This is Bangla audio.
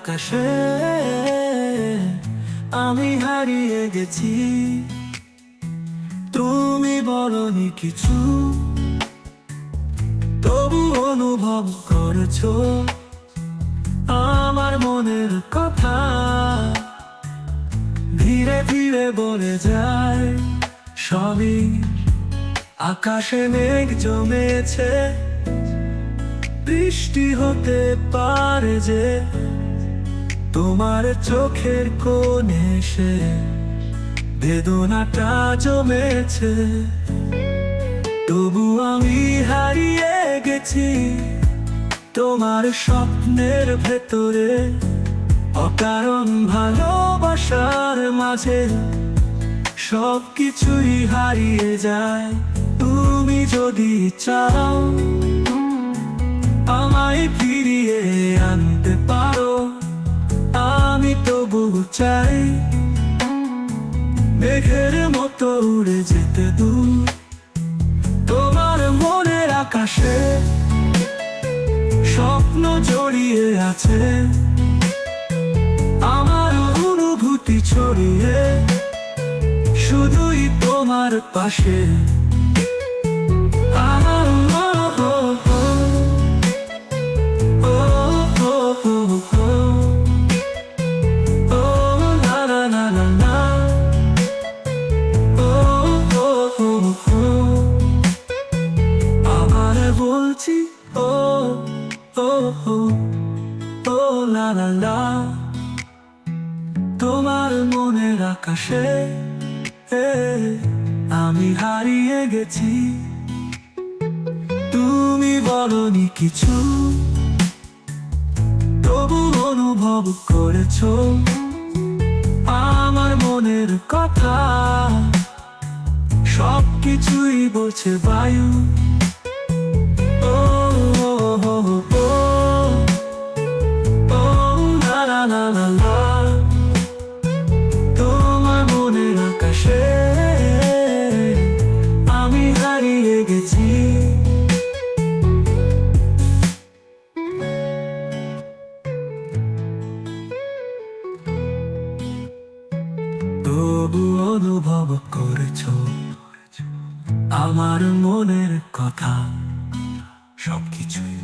আকাশে আমি হারিয়ে গেছি। তুমি বলনি কিছু, তবু অনুভব করেছো আমার মনের কথা। ধীরে ধীরে বলে যায় সবই, আকাশে মেঘ জমেছে, বৃষ্টি হতে পারে যে তোমার চোখের কোণে সে বেদনাটা জমেছে। তবু আমি হারিয়ে গেছি তোমার স্বপ্নের ভেতরে, অকারণ ভালোবাসার মাঝে সবকিছুই হারিয়ে যায়। তুমি যদি চাও আমায় ফিরিয়ে আনতে পারো, আমি তবু চাই মেঘের মতো উড়ে যেতে দূর তোমার মনের আকাশে। স্বপ্ন জড়িয়ে আছে আমার অনুভূতি ছড়িয়ে, শুধুই তোমার পাশে। বলছি ও ও ও ও লা লা লা, তোমার মনের আকাশে আমি হারিয়ে গেছি। তুমি বলনি কিছু, তবু অনুভব করেছো আমার মনের কথা। সবকিছুই বলছে বায়ু, ও ও ও ও ও লা লা লা লা লা, তোমার মনের আকাশে আমি হারিয়ে গেছি। তবু অনুভব করেছো আমার মনের কথা, সবকিছুই